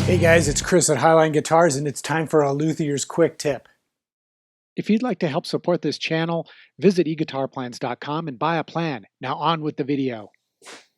Hey guys, it's Chris at Highline Guitars, and it's time for a Luthier's Quick Tip. If you'd like to help support this channel, visit eguitarplans.com and buy a plan. Now on with the video.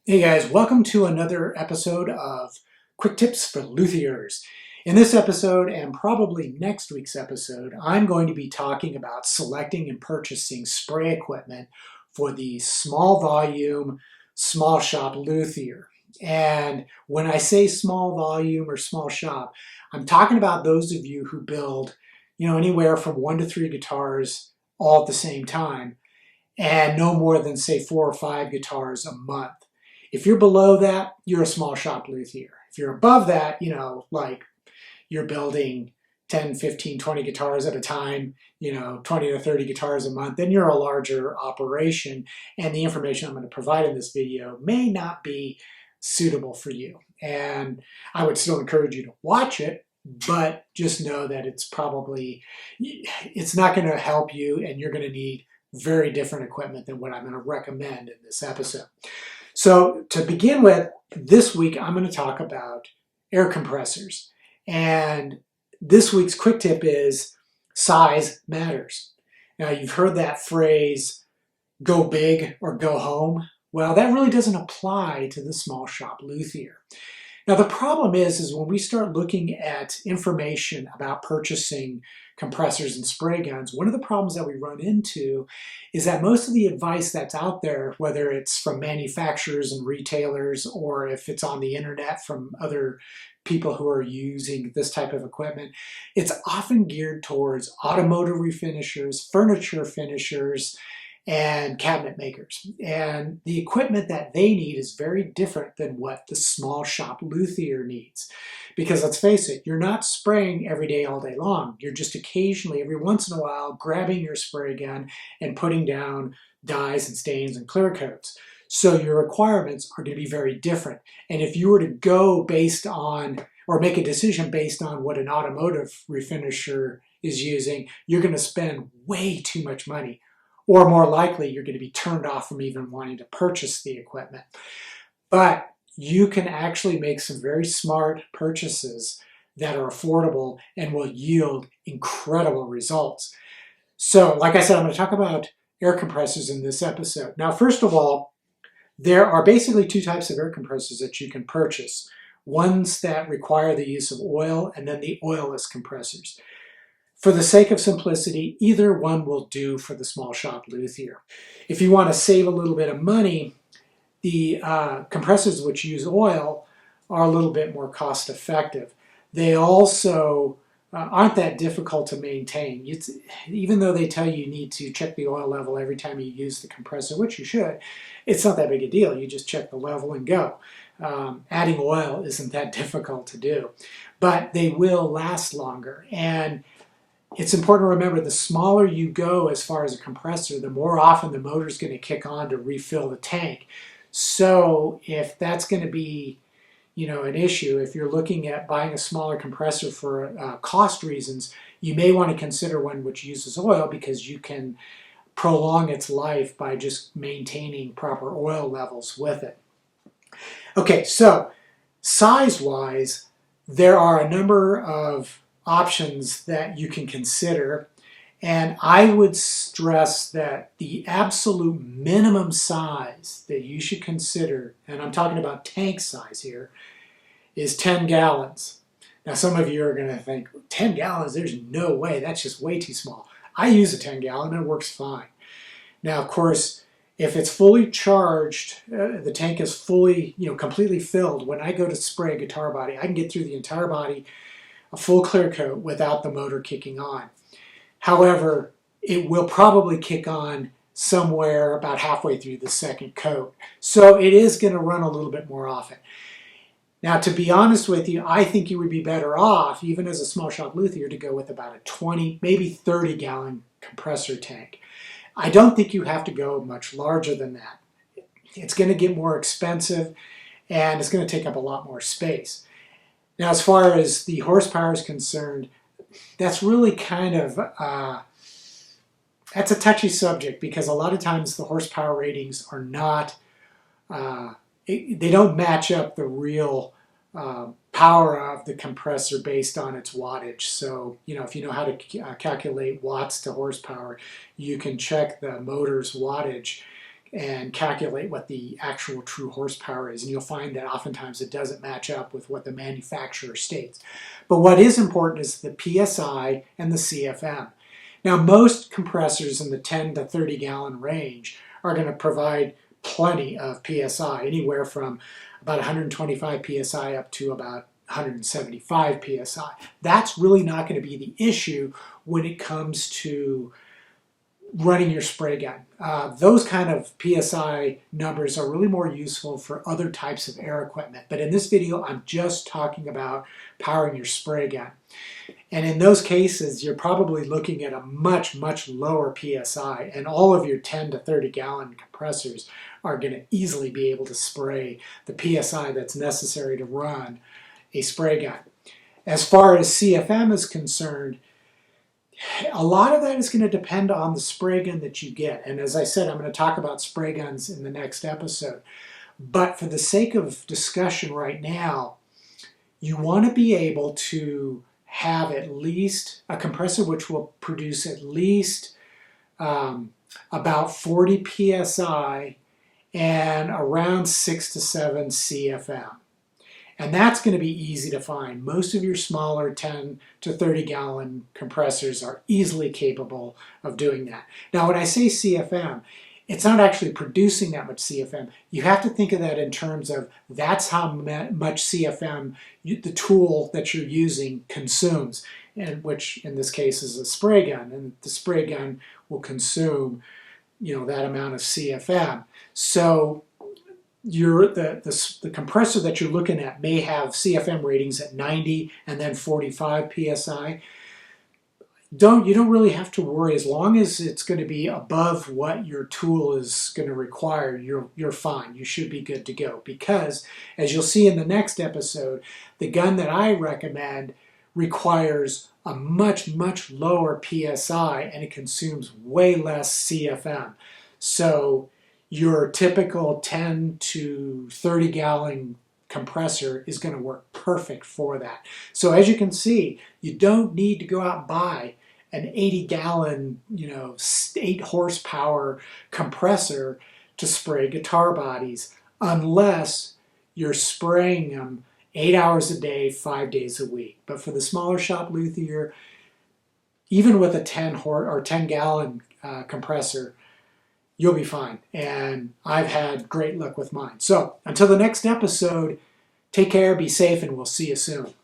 Hey guys, welcome to another episode of Quick Tips for Luthiers. In this episode, and probably next week's episode, I'm going to be talking about selecting and purchasing spray equipment for the small volume, small shop luthier. And when I say small volume or small shop, I'm talking about those of you who build, anywhere from 1 to 3 guitars all at the same time, and no more than say 4 or 5 guitars a month. If you're below that, you're a small shop luthier. If you're above that, like you're building 10, 15, 20 guitars at a time, 20 to 30 guitars a month, then you're a larger operation, and the information I'm going to provide in this video may not be suitable for you. And I would still encourage you to watch it, but just know that it's not going to help you, and you're going to need very different equipment than what I'm going to recommend in this episode. So to begin with, this week I'm going to talk about air compressors. And this week's quick tip is size matters. Now you've heard that phrase, go big or go home. Well, that really doesn't apply to the small shop luthier. Now the problem is when we start looking at information about purchasing compressors and spray guns, one of the problems that we run into is that most of the advice that's out there, whether it's from manufacturers and retailers or if it's on the internet from other people who are using this type of equipment, it's often geared towards automotive refinishers, furniture finishers, and cabinet makers. And the equipment that they need is very different than what the small shop luthier needs. Because let's face it, you're not spraying every day, all day long. You're just occasionally, every once in a while, grabbing your spray gun and putting down dyes and stains and clear coats. So your requirements are going to be very different. And if you were to go based on, or make a decision based on what an automotive refinisher is using, you're going to spend way too much money. Or more likely, you're going to be turned off from even wanting to purchase the equipment. But you can actually make some very smart purchases that are affordable and will yield incredible results. So, like I said, I'm going to talk about air compressors in this episode. Now, first of all, there are basically 2 types of air compressors that you can purchase. Ones that require the use of oil, and then the oilless compressors. For the sake of simplicity, either one will do for the small shop luthier. If you want to save a little bit of money, the compressors which use oil are a little bit more cost effective. They also aren't that difficult to maintain. Even though they tell you need to check the oil level every time you use the compressor, which you should, it's not that big a deal. You just check the level and go. Adding oil isn't that difficult to do. But they will last longer. And it's important to remember, the smaller you go as far as a compressor, the more often the motor is going to kick on to refill the tank. So if that's going to be, an issue, if you're looking at buying a smaller compressor for cost reasons, you may want to consider one which uses oil, because you can prolong its life by just maintaining proper oil levels with it. Okay, so size-wise, there are a number of options that you can consider, and I would stress that the absolute minimum size that you should consider, and I'm talking about tank size here, is 10 gallons. Now some of you are going to think, 10 gallons, there's no way, that's just way too small. I use a 10 gallon and it works fine. Now of course, if it's fully charged, the tank is fully, completely filled, when I go to spray a guitar body, I can get through the entire body, a full clear coat, without the motor kicking on. However, it will probably kick on somewhere about halfway through the second coat. So it is going to run a little bit more often. Now, to be honest with you, I think you would be better off, even as a small shop luthier, to go with about a 20, maybe 30 gallon compressor tank. I don't think you have to go much larger than that. It's going to get more expensive, and it's going to take up a lot more space. Now, as far as the horsepower is concerned, that's really kind of, that's a touchy subject, because a lot of times the horsepower ratings are not, they don't match up the real power of the compressor based on its wattage. So, if you know how to calculate watts to horsepower, you can check the motor's wattage and calculate what the actual true horsepower is. And you'll find that oftentimes it doesn't match up with what the manufacturer states. But what is important is the PSI and the CFM. Now, most compressors in the 10 to 30 gallon range are going to provide plenty of PSI, anywhere from about 125 PSI up to about 175 PSI. That's really not going to be the issue when it comes to running your spray gun. Those kind of PSI numbers are really more useful for other types of air equipment. But in this video, I'm just talking about powering your spray gun. And in those cases, you're probably looking at a much, much lower PSI, and all of your 10 to 30 gallon compressors are going to easily be able to spray the PSI that's necessary to run a spray gun. As far as CFM is concerned, a lot of that is going to depend on the spray gun that you get. And as I said, I'm going to talk about spray guns in the next episode. But for the sake of discussion right now, you want to be able to have at least a compressor which will produce at least about 40 psi and around 6 to 7 CFM. And that's going to be easy to find. Most of your smaller 10 to 30 gallon compressors are easily capable of doing that. Now, when I say CFM, it's not actually producing that much CFM. You have to think of that in terms of that's how much CFM the tool that you're using consumes, and which in this case is a spray gun, and the spray gun will consume, that amount of CFM. So the compressor that you're looking at may have CFM ratings at 90 and then 45 psi. You don't really have to worry. As long as it's going to be above what your tool is going to require, you're fine. You should be good to go, because as you'll see in the next episode, the gun that I recommend requires a much, much lower PSI, and it consumes way less CFM. So your typical 10 to 30 gallon compressor is going to work perfect for that. So as you can see, you don't need to go out and buy an 80 gallon, 8 horsepower compressor to spray guitar bodies, unless you're spraying them 8 hours a day, 5 days a week. But for the smaller shop luthier, even with a 10 gallon compressor, you'll be fine. And I've had great luck with mine. So until the next episode, take care, be safe, and we'll see you soon.